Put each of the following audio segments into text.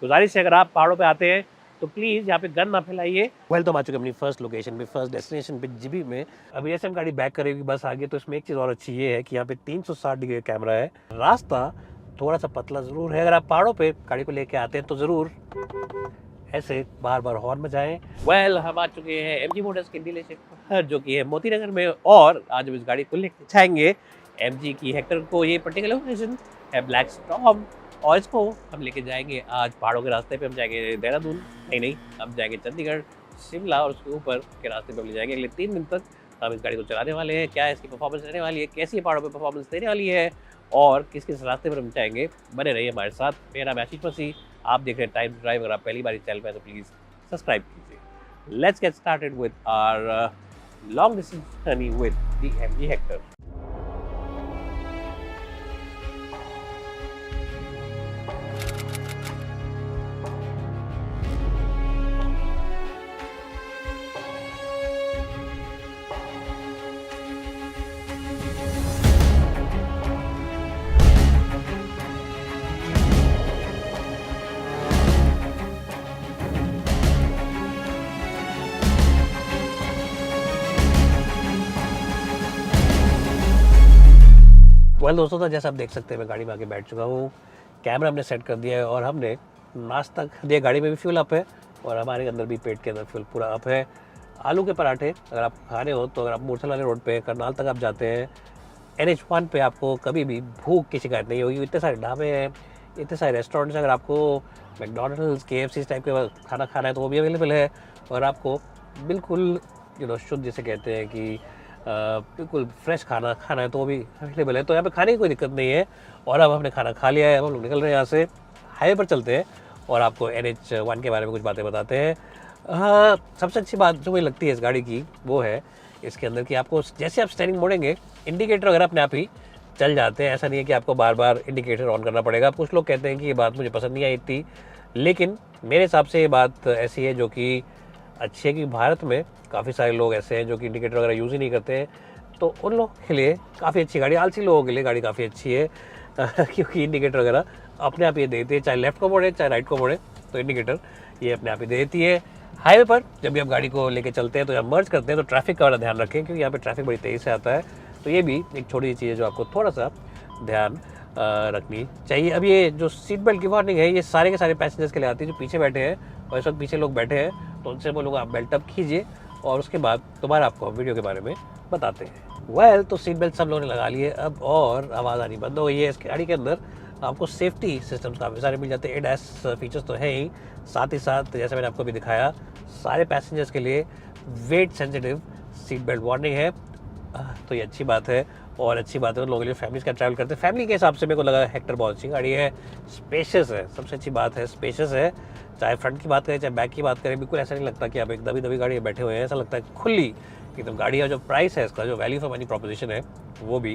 गुजारिश है अगर आप पहाड़ों पे आते हैं तो प्लीज़ यहाँ पे गन ना फैलाइए। वेल तो हम आ चुके हैं अपनी फर्स्ट लोकेशन पे, फर्स्ट डेस्टिनेशन पे, जीबी में। अभी ऐसे हम गाड़ी बैक करेगी बस आगे, तो इसमें एक चीज़ और अच्छी ये है कि यहाँ पे 360 डिग्री कैमरा है। रास्ता थोड़ा सा पतला ज़रूर है, अगर आप पहाड़ों पे गाड़ी को लेके आते हैं तो ज़रूर ऐसे बार बार हॉर्न बजाएं। वेल हम आ चुके हैं एमजी मोटर्स की डीलरशिप जो कि है मोती नगर में, और आज हम इस गाड़ी को लेके जाएंगे एमजी की हेक्टर को। ये पर्टिकुलर लोकेशन है ब्लैक स्टॉर्म, और इसको हम लेके जाएंगे आज पहाड़ों के रास्ते पे। हम जाएंगे देहरादून, नहीं हम जाएंगे चंडीगढ़, शिमला, और उसके ऊपर के रास्ते पे हम ले जाएंगे। अगले 3 दिन तक हम इस गाड़ी को चलाने वाले हैं। क्या इसकी परफॉर्मेंस रहने वाली है, कैसी पहाड़ों पे परफॉर्मेंस देने वाली है, और किस किस रास्ते पर हम जाएंगे, बने रहिए हमारे साथ। मेरा नाम आशीष मसीह, आप देख रहे हैं टाइम ड्राइव। अगर आप पहली बार चैनल पे हैं तो प्लीज़ सब्सक्राइब कीजिए। Let's get started with our long distance journey with the MG Hector. Well दोस्तों, तो जैसा आप देख सकते हैं मैं गाड़ी में आके बैठ चुका हूँ, कैमरा हमने सेट कर दिया है, और हमने नाश्ता दिया। गाड़ी में भी फ्यूल अप है और हमारे अंदर भी पेट के अंदर फ्यूल पूरा अप है। आलू के पराठे अगर आप खाने हो तो अगर आप मूर्छल वाले रोड पे करनाल तक आप जाते हैं, NH1 पे आपको कभी भी भूख की शिकायत नहीं होगी। इतने सारे ढाबे हैं, इतने सारे रेस्टोरेंट्स हैं। अगर आपको मैकडोनल्ड्स, KFC इस टाइप के खाना खाना है तो वो भी अवेलेबल है, और आपको बिल्कुल शुद्ध जिसे कहते हैं कि बिल्कुल फ्रेश खाना खाना है तो वो भी अवेलेबल है। तो यहाँ पे खाने की कोई दिक्कत नहीं है। और अब हमने खाना खा लिया है, हम लोग निकल रहे हैं यहाँ से, हाईवे पर चलते हैं और आपको NH1 के बारे में कुछ बातें बताते हैं। सबसे अच्छी बात जो मुझे लगती है इस गाड़ी की वो है इसके अंदर कि आपको जैसे आप स्टीयरिंग मोड़ेंगे, इंडिकेटर वगैरह अपने आप ही चल जाते हैं। ऐसा नहीं है कि आपको बार बार इंडिकेटर ऑन करना पड़ेगा। कुछ लोग कहते हैं कि ये बात मुझे पसंद नहीं आई इतनी, लेकिन मेरे हिसाब से ये बात ऐसी है जो कि अच्छी है कि भारत में काफ़ी सारे लोग ऐसे हैं जो कि इंडिकेटर वगैरह यूज़ ही नहीं करते हैं। तो उन लोगों के लिए काफ़ी अच्छी गाड़ी, आलसी लोगों के लिए गाड़ी काफ़ी अच्छी है क्योंकि इंडिकेटर वगैरह अपने आप ये देती है, चाहे लेफ्ट को मोड़े चाहे राइट को मोड़े, तो इंडिकेटर ये अपने आप ही देती है। हाईवे पर जब भी आप गाड़ी को लेके चलते हैं तो जब मर्ज करते हैं तो ट्रैफिक का वाला ध्यान रखें, क्योंकि यहाँ पे ट्रैफिक बड़ी तेज़ी से आता है। तो ये भी एक छोटी सी चीज़ है जो आपको थोड़ा सा ध्यान रखनी चाहिए। अब ये जो सीट बेल्ट की वार्निंग है ये सारे के सारे पैसेंजर्स के लिए आती है जो पीछे बैठे हैं, और इस वक्त पीछे लोग बैठे हैं, तो उनसे बोलूँगा आप बेल्ट अप कीजिए, और उसके बाद दोबारा आपको वीडियो के बारे में बताते हैं। वेल तो सीट बेल्ट सब लोगों ने लगा लिए अब, और आवाज़ आनी बंद हो गई है। इस गाड़ी के अंदर आपको सेफ्टी सिस्टम्स काफ़ी सारे मिल जाते हैं। ADAS फीचर्स तो है ही, साथ ही साथ जैसे मैंने आपको भी दिखाया सारे पैसेंजर्स के लिए weight sensitive seat belt warning है। तो ये अच्छी बात है, और अच्छी बात है उन लोगों के लिए फैमिलीज का ट्रैवल करते हैं। फैमिली के हिसाब से मेरे को लगा हेक्टर बहुत अच्छी गाड़ी है, स्पेशियस है, सबसे अच्छी बात है स्पेशियस है। चाहे फ्रंट की बात करें चाहे बैक की बात करें, बिल्कुल ऐसा नहीं लगता कि आप एक दबी दबी गाड़ी में बैठे हुए हैं। ऐसा लगता है खुली एकदम गाड़ी है। जो प्राइस है इसका, जो वैल्यू फॉर मनी प्रोपोजिशन है, वो भी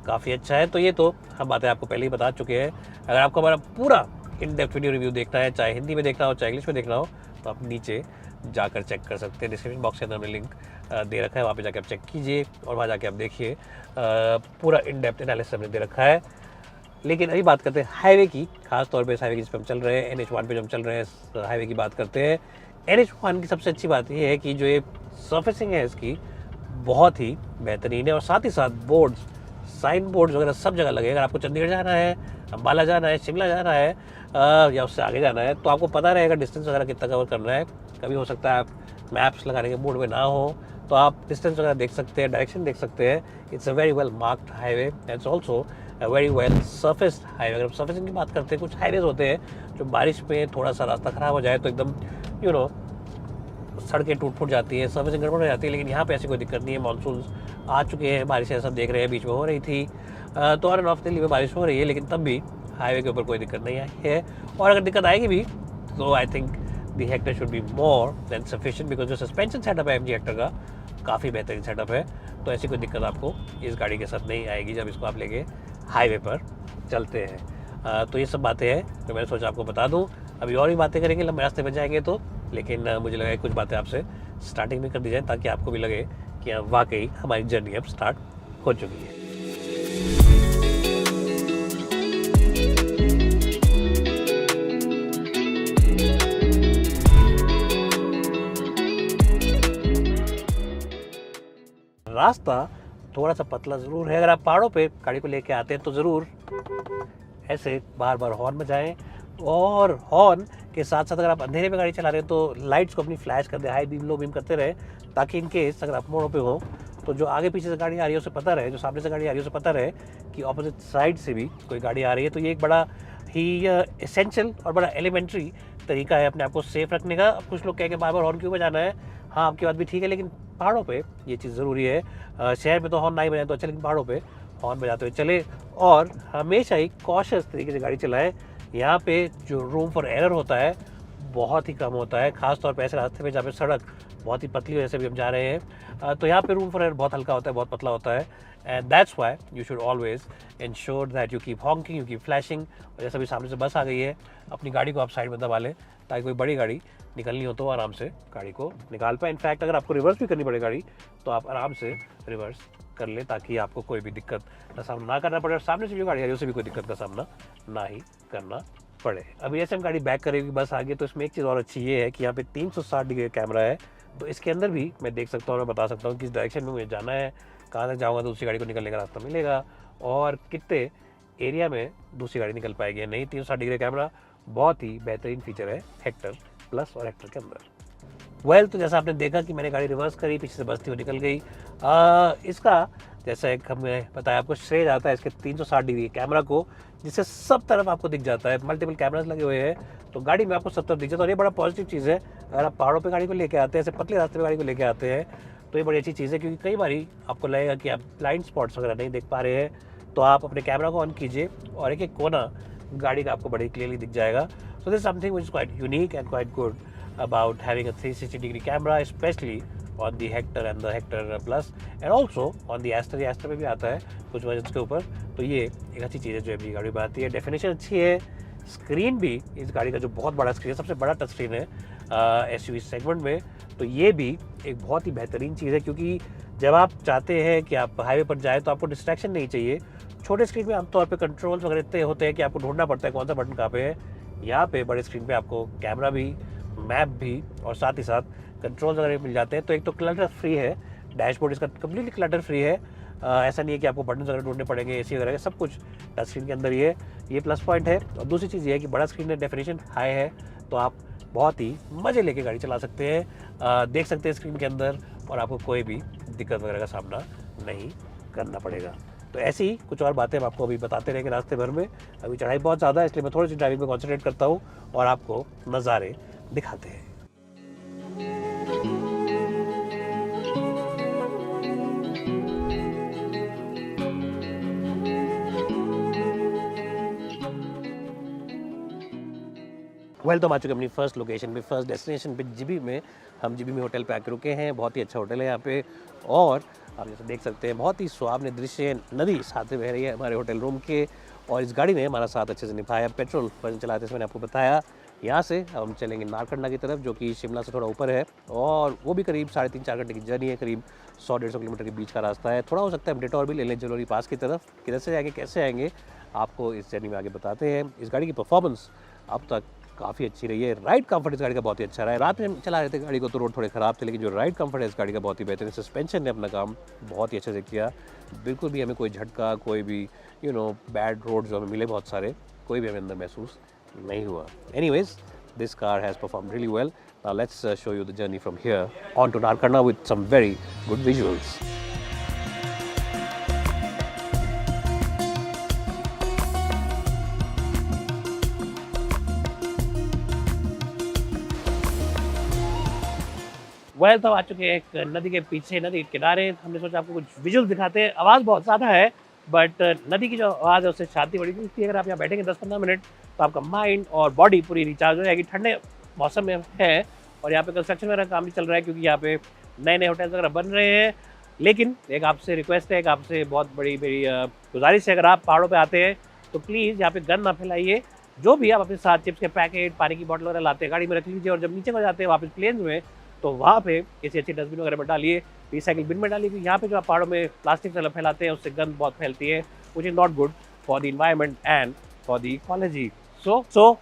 काफ़ी अच्छा है। तो ये तो हम बातें आपको पहले ही बता चुके हैं। अगर आपको हमारा पूरा इन डेप्थ वीडियो रिव्यू देखना है, चाहे हिंदी में देखना हो चाहे इंग्लिश में देखना हो, तो आप नीचे जाकर चेक कर सकते हैं। डिस्क्रिप्शन बॉक्स के अंदर हमने लिंक दे रखा है, वहाँ पे जाकर आप चेक कीजिए और वहाँ जाके आप देखिए, पूरा इन डेप्थ एनालिसिस हमने दे रखा है। लेकिन अभी बात करते हैं हाईवे की, खास तौर पे इस हाईवे की जिस पर हम चल रहे हैं, NH1 पे जो हम चल रहे हैं, हाईवे की बात करते हैं। NH1 की सबसे अच्छी बात ये है कि जो ये सर्फेसिंग है इसकी बहुत ही बेहतरीन है, और साथ ही साथ बोर्ड्स, साइन बोर्ड्स वगैरह सब जगह लगे। अगर आपको चंडीगढ़ जाना है, अम्बाला जाना है, शिमला जाना है, या उससे आगे जाना है, तो आपको पता रहेगा डिस्टेंस वगैरह कितना कवर करना है। कभी हो सकता है आप मैप्स लगाने के मूड में ना हो, तो आप डिस्टेंस वगैरह देख सकते हैं, डायरेक्शन देख सकते हैं। It's a very well marked highway, it's also a very well surfaced highway. अगर सर्फेसिंग की बात करते हैं, कुछ हाईवेज होते हैं जो बारिश में थोड़ा सा रास्ता ख़राब हो जाए तो एकदम सड़कें टूट फूट जाती है, सर्विसिंग गड़बड़ हो जाती है। लेकिन यहाँ पे ऐसी कोई दिक्कत नहीं है। मानसून आ चुके हैं, बारिशें सब देख रहे हैं, बीच में हो रही थी, तो ऑन एंड ऑफ दिल्ली में बारिश हो रही है, लेकिन तब भी हाईवे के ऊपर कोई दिक्कत नहीं आई है। और अगर दिक्कत आएगी भी तो I think the Hector should be more than sufficient, because जो सस्पेंशन सेटअप है MG हेक्टर का काफ़ी बेहतरीन सेटअप है। तो ऐसी कोई दिक्कत आपको इस गाड़ी के साथ नहीं आएगी जब इसको आप लेके हाईवे पर चलते हैं। तो ये सब बातें हैं जो मैंने सोचा आपको बता दूँ। अभी और भी बातें करेंगे लंबे रास्ते में जाएंगे तो, लेकिन मुझे लगा कुछ बातें आपसे स्टार्टिंग में कर दी जाए ताकि आपको भी लगे कि वाकई हमारी जर्नी अब स्टार्ट हो चुकी है। रास्ता थोड़ा सा पतला ज़रूर है। अगर आप पहाड़ों पे गाड़ी को लेके आते हैं तो ज़रूर ऐसे बार बार हॉर्न बजाएं, और हॉर्न के साथ साथ अगर आप अंधेरे में गाड़ी चला रहे हैं तो लाइट्स को अपनी फ्लैश कर दें, हाई बीम लो बीम करते रहे, ताकि इन केस अगर आप मोड़ों पे हो तो जो आगे पीछे से गाड़ी आ रही है उसे पता रहे, जो सामने से गाड़ी आ रही है उसे पता रहे कि ऑपोजिट साइड से भी कोई गाड़ी आ रही है। तो ये एक बड़ा ही एसेंशियल और बड़ा एलिमेंट्री तरीका है अपने आप को सेफ रखने का। अब कुछ लोग कह के बार बार हॉर्न क्यों बजाना है, हाँ आपकी बात भी ठीक है, लेकिन पहाड़ों पे ये चीज़ ज़रूरी है। शहर में तो हॉर्न नहीं बजाए तो अच्छा, लेकिन पहाड़ों पे हॉर्न बजाते हुए चले और हमेशा ही कॉशियस तरीके से गाड़ी चलाएं। यहाँ पे जो रूम फॉर एरर होता है बहुत ही कम होता है, खासतौर पे ऐसे रास्ते पे जहाँ पे सड़क बहुत ही पतली वजह से भी हम जा रहे हैं, तो यहाँ पे रूम फॉर एरर बहुत हल्का होता है, बहुत पतला होता है। And that's why you should always ensure that you keep honking, you keep flashing. और जैसे भी सामने से बस आ गई है, अपनी गाड़ी को आप साइड में दबा लें ताकि कोई बड़ी गाड़ी निकलनी हो तो आराम से गाड़ी को निकाल पाए। इनफैक्ट अगर आपको रिवर्स भी करनी पड़े गाड़ी तो आप आराम से रिवर्स कर ले, ताकि आपको कोई भी दिक्कत का सामना ना करना पड़े और सामने से जो गाड़ी आ रही है उसे भी कोई दिक्कत का सामना ना ही करना पड़े। अभी ऐसे हम गाड़ी बैक करेगी, बस आगे, तो इसमें एक चीज़ और अच्छी ये है कि यहाँ पे 360 डिग्री कैमरा है, तो इसके अंदर भी मैं देख सकता हूँ, मैं बता सकता हूँ किस डायरेक्शन में मुझे जाना है, कहाँ तक जाऊँगा तो दूसरी गाड़ी को निकलने का रास्ता मिलेगा और कितने एरिया में दूसरी गाड़ी निकल पाएगी नहीं। 360 डिग्री कैमरा बहुत ही बेहतरीन फीचर है हेक्टर प्लस और हेक्टर के अंदर। तो जैसा आपने देखा कि मैंने गाड़ी रिवर्स करी, पीछे से बस थी वो निकल गई। इसका जैसा एक हमें बताया आपको श्रेय जाता है इसके 360 डिग्री कैमरा को, जिससे सब तरफ आपको दिख जाता है। मल्टीपल कैमरास लगे हुए हैं तो गाड़ी में आपको सब तरफ दिख जाता है और ये बड़ा पॉजिटिव चीज़ है। अगर आप पहाड़ों पे गाड़ी को लेके आते हैं, ऐसे पतले रास्ते पे गाड़ी को लेके आते हैं तो ये बड़ी अच्छी चीज़ है, क्योंकि कई बार आपको लगेगा कि आप ब्लाइंड स्पॉट्स वगैरह नहीं देख पा रहे हैं, तो आप अपने कैमरा को ऑन कीजिए और एक एक कोना गाड़ी का आपको बड़ी क्लियरली दिख जाएगा। So this something which is quite unique and quite good about having a 360 degree camera, especially on the Hector and the Hector Plus and also on the Aster। ये Aster पे भी आता है कुछ वर्जन के ऊपर, तो ये एक अच्छी चीज़ है जो अपनी गाड़ी में आती है। डेफिनेशन अच्छी है, स्क्रीन भी इस गाड़ी का जो बहुत बड़ा स्क्रीन है, सबसे बड़ा टच स्क्रीन है SUV सेगमेंट में, तो ये भी एक बहुत ही बेहतरीन चीज़ है, क्योंकि जब आप चाहते हैं कि आप हाईवे पर जाए तो आपको डिस्ट्रैक्शन नहीं चाहिए। छोटे स्क्रीन में आमतौर पर कंट्रोल्स वगैरह इतने होते हैं कि आपको ढूंढना पड़ता है कौन सा बटन कहाँ पे है। यहाँ पे बड़े स्क्रीन पे आपको कैमरा भी, मैप भी और साथ ही साथ कंट्रोल्स वगैरह मिल जाते हैं। तो एक तो क्लटर फ्री है, डैशबोर्ड इसका कम्प्लीटली क्लटर फ्री है। ऐसा नहीं है कि आपको बटन वगैरह ढूंढने पड़ेंगे, AC वगैरह, सब कुछ टच स्क्रीन के अंदर ही है, ये प्लस पॉइंट है। और दूसरी चीज़ ये है कि बड़ा स्क्रीन है, डेफिनेशन हाई है, तो आप बहुत ही मज़े लेके गाड़ी चला सकते हैं, देख सकते हैं स्क्रीन के अंदर और आपको कोई भी दिक्कत वगैरह का सामना नहीं करना पड़ेगा। तो ऐसी ही कुछ और बातें हम आपको अभी बताते रहेंगे रास्ते भर में। अभी चढ़ाई बहुत ज़्यादा है, इसलिए मैं थोड़ी सी ड्राइविंग पे कॉन्सेंट्रेट करता हूँ और आपको नज़ारे दिखाते हैं। तो हम आ चुके हैं अपनी फर्स्ट लोकेशन पे, फर्स्ट डेस्टिनेशन पे, जीबी में। हम जीबी में होटल पे आके रुके हैं, बहुत ही अच्छा होटल है यहाँ पे और आप जैसे देख सकते हैं बहुत ही सुहावने दृश्य, नदी साथ में बह रही है हमारे होटल रूम के और इस गाड़ी ने हमारा साथ अच्छे से निभाया। पेट्रोल वर्जन चलाते मैंने आपको बताया। यहाँ से हम चलेंगे नारकंडा की तरफ, जो कि शिमला से थोड़ा ऊपर है और वो भी करीब 3.5-4 घंटे की जर्नी है, करीब 100-150 किलोमीटर के बीच का रास्ता है। थोड़ा हो सकता है हम डिटॉर भी ले लें जलोरी पास की तरफ। किधर से जाएंगे, कैसे आएंगे, आपको इस जर्नी में आगे बताते हैं। इस गाड़ी की परफॉर्मेंस अब तक काफ़ी अच्छी रही है। राइड कंफर्ट इस गाड़ी का बहुत ही अच्छा रहा है। रात में हम चला रहे थे गाड़ी को तो रोड थोड़े ख़राब थे, लेकिन जो राइड कंफर्ट है इस गाड़ी का बहुत ही बेहतर है। सस्पेंशन ने अपना काम बहुत ही अच्छे से किया, बिल्कुल भी हमें कोई झटका, कोई भी बैड रोड जो हमें मिले बहुत सारे, कोई भी हमें अंदर महसूस नहीं हुआ। Anyways, this car has performed really well. Now let's show you the journey from here on to Narkanda with some very good visuals. तो आ चुके हैं एक नदी के पीछे, नदी के किनारे। हमने सोचा आपको कुछ विजुअल्स दिखाते हैं। आवाज़ बहुत ज़्यादा है बट नदी की जो आवाज़ है उससे शांति बड़ी मिलती है। अगर आप यहाँ बैठेंगे 10-15 मिनट तो आपका माइंड और बॉडी पूरी रिचार्ज हो जाएगी। ठंडे मौसम में है और यहाँ पे कंस्ट्रक्शन वगैरह काम भी चल रहा है, क्योंकि यहाँ पे नए नए होटल्स वगैरह बन रहे हैं। लेकिन एक आपसे रिक्वेस्ट है, एक आपसे बहुत बड़ी मेरी गुजारिश है, अगर आप पहाड़ों पे आते हैं तो प्लीज़ यहाँ पे गंद ना फैलाइए। जो भी आप अपने साथ चिप्स के पैकेट, पानी की बोतल वगैरह लाते हैं गाड़ी में रख लीजिए और जब नीचे को जाते हैं वापस प्लेन्स में तो वहाँ पे किसी अच्छी डस्टबिन वगैरह में डालिए, रिसाइकिल बिन में डालिए, क्योंकि यहाँ पे जो आप पहाड़ों में प्लास्टिक वगैरह फैलाते हैं उससे गंद बहुत फैलती है, which is not good for the environment and for the ecology. So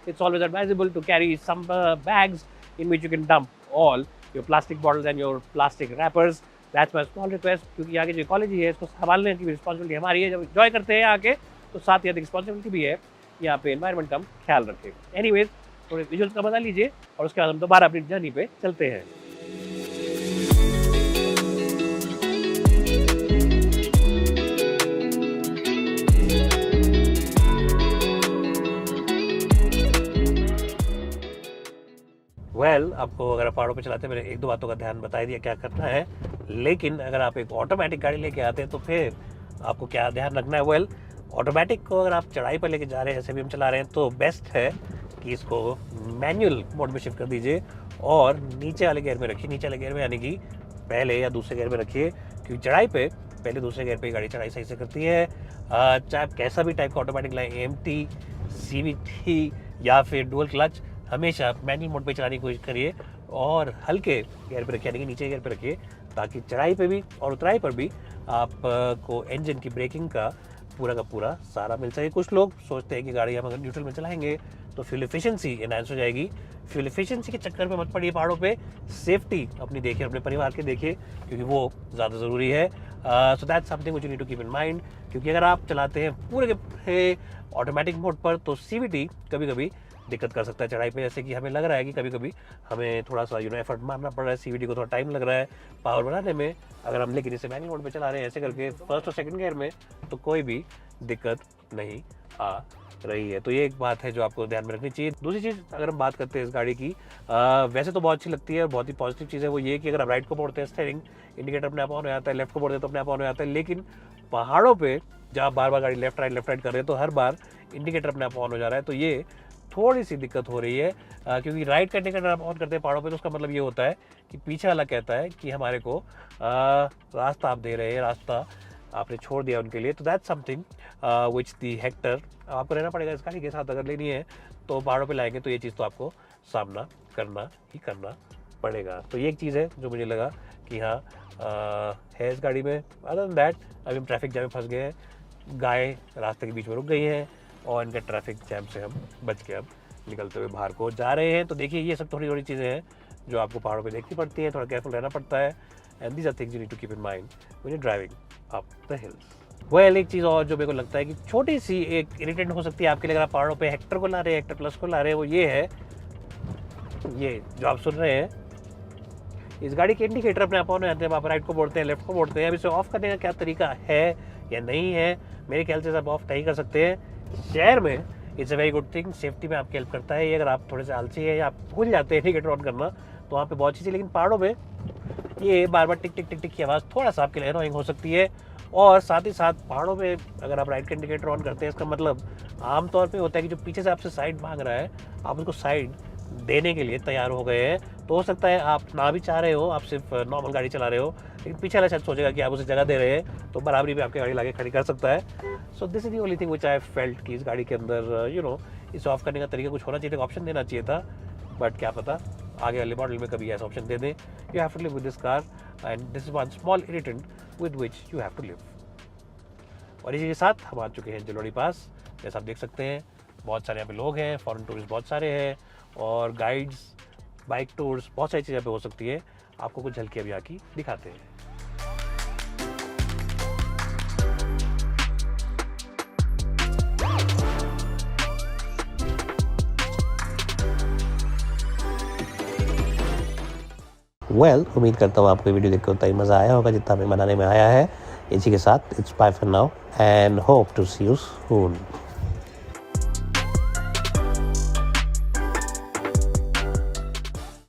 it's always advisable to carry some bags in which you can dump all your plastic bottles and your plastic wrappers. That's my small request, क्योंकि आगे जो ecology है इसको संभालने की भी responsibility हमारी है। जब एंजॉय करते हैं आके तो साथ ही अधिक रिस्पॉन्सिबिलिटी भी है कि यहाँ पे एनवायरनमेंट का ख्याल रखें। एनीवेज, थोड़े विजुअल्स का मजा लीजिए और उसके बाद हम दोबारा अपनी जर्नी पे चलते हैं। आपको अगर आप पहाड़ों पे चलाते हैं, मैंने एक दो बातों का ध्यान बता दिया क्या करना है, लेकिन अगर आप एक ऑटोमेटिक गाड़ी लेके आते हैं तो फिर आपको क्या ध्यान रखना है। ऑटोमेटिक को अगर आप चढ़ाई पर लेके जा रहे हैं, जैसे भी हम चला रहे हैं, तो बेस्ट है कि इसको मैनुअल मोड में शिफ्ट कर दीजिए और नीचे वाले गियर में रखिए। नीचे वाले गियर में यानी कि पहले या दूसरे गियर में रखिए, क्योंकि चढ़ाई पे पहले दूसरे गियर पे गाड़ी चढ़ाई सही से करती है। चाहे आप कैसा भी टाइप का ऑटोमेटिक लाएं, AMT, CVT या फिर डुअल क्लच, हमेशा मैनुअल मोड पे चलाने की कोशिश करिए और हल्के गियर पे रखिए, यानी कि नीचे गियर पे रखिए, ताकि चढ़ाई पे भी और उतराई पर भी आपको इंजन की ब्रेकिंग का पूरा सारा मिल सके। कुछ लोग सोचते हैं कि गाड़ी हम अगर न्यूट्रल में चलाएंगे तो फ्यूल एफिशिएंसी एनहांस हो जाएगी। फ्यूल एफिशिएंसी के चक्कर में मत पड़िए पहाड़ों पे, सेफ्टी अपनी देखिए, अपने परिवार के देखिए, क्योंकि वो ज़्यादा ज़रूरी है। So that's something which you need to keep in mind, क्योंकि अगर आप चलाते हैं पूरे के पूरे ऑटोमेटिक मोड पर तो CVT कभी कभी दिक्कत कर सकता है चढ़ाई पे। जैसे कि हमें लग रहा है कि कभी कभी हमें थोड़ा सा एफर्ट मारना पड़ रहा है, CVT को थोड़ा टाइम लग रहा है पावर बढ़ाने में, अगर हम लेकिन इसे मैनुअल मोड पे चला रहे हैं ऐसे करके फर्स्ट और सेकंड गियर में, तो कोई भी दिक्कत नहीं आ रही है। तो ये एक बात है जो आपको ध्यान में रखनी चाहिए। दूसरी चीज़ अगर हम बात करते हैं इस गाड़ी की, वैसे तो बहुत अच्छी लगती है और बहुत ही पॉजिटिव चीज़ है वो ये कि अगर आप राइट को मोड़ते हैं स्टीयरिंग इंडिकेटर अपने आप ऑन हो जाता है, लेफ्ट को मोड़ते हैं तो अपने आप ऑन हो जाता है। लेकिन पहाड़ों पे जब आप बार बार गाड़ी लेफ्ट राइट कर रहे हैं तो हर बार इंडिकेटर अपने आप ऑन हो जा रहा है, तो ये थोड़ी सी दिक्कत हो रही है, क्योंकि राइट का इंडिकेटर आप ऑन करते हैं पहाड़ों पे तो उसका मतलब ये होता है कि पीछे वाला कहता है कि हमारे को रास्ता आप दे रहे हैं, रास्ता आपने छोड़ दिया उनके लिए। तो that's something which the Hector आपको रहना पड़ेगा इस गाड़ी के साथ। अगर लेनी है तो पहाड़ों पे लाएंगे तो ये चीज़ तो आपको सामना करना ही पड़ेगा। तो ये एक चीज़ है जो मुझे लगा कि हाँ है इस गाड़ी में। अदर देन दैट, अभी हम ट्रैफिक जैम में फंस गए हैं, गाय रास्ते के बीच में रुक गई हैं और इनका ट्रैफिक जैम से हम बच के अब निकलते हुए बाहर को जा रहे हैं। तो देखिए ये सब थोड़ी चीज़ें हैं जो आपको पहाड़ों पे देखनी पड़ती हैं, थोड़ा केयरफुल रहना पड़ता है। And these are things you need to keep in mind when you driving up the hills. एक चीज़ और जो मेरे को लगता है कि छोटी सी एक इरिटेंट हो सकती है आपके लिए अगर आप पहाड़ों पे हेक्टर को ला रहे हैं, हेक्टर प्लस को ला रहे हैं, वो ये है, ये जो आप सुन रहे हैं, इस गाड़ी के इंडिकेटर अपने आप ऑन हो जाते हैं। आप राइट को मोड़ते हैं, लेफ्ट को मोड़ते हैं। अब इसे ऑफ करने का क्या तरीका है या नहीं है, मेरे ख्याल से आप ऑफ नहीं कर सकते हैं। शहर में it's a very good thing, safety में आपकी हेल्प करता है ये। अगर आप थोड़े से आलसी है या आप भूल जाते हैं इंडिकेटर ऑन करना तो वहाँ पे बहुत चीज़ें, लेकिन पहाड़ों में ये बार बार टिक टिक टिक टिक की आवाज़ थोड़ा सा आपके लिए एनोइंग हो सकती है। और साथ ही साथ पहाड़ों में अगर आप राइट का इंडिकेटर ऑन करते हैं, इसका मतलब आमतौर पे होता है कि जो पीछे से आपसे साइड मांग रहा है आप उसको साइड देने के लिए तैयार हो गए हैं। तो हो सकता है आप ना भी चाह रहे हो, आप सिर्फ नॉर्मल गाड़ी चला रहे हो, लेकिन पीछे वाला शायद सोचेगा कि आप उसे जगह दे रहे हैं तो बराबरी में आपकी गाड़ी लाके खड़ी कर सकता है। So this is the only thing which I felt कि इस गाड़ी के अंदर इसे ऑफ करने का तरीका कुछ होना चाहिए था, ऑप्शन देना चाहिए था, बट क्या पता आगे वाले मॉडल में कभी ऐसा ऑप्शन दे दें। You have to live with this car and this is one small irritant with which you have to live. और इसी के साथ हम आ चुके हैं जलोड़ी पास। जैसा आप देख सकते हैं बहुत सारे यहाँ पे लोग हैं, फॉरेन टूरिस्ट बहुत सारे हैं और गाइड्स, बाइक टूर्स, बहुत सारी चीज़ें पे हो सकती है। आपको कुछ झलकियाँ भी आके दिखाते हैं। उम्मीद करता हूँ आपको वीडियो देखकर उतना ही मज़ा आया होगा जितना हमें बनाने में आया है। इसी के साथ it's bye for now and hope to see you soon.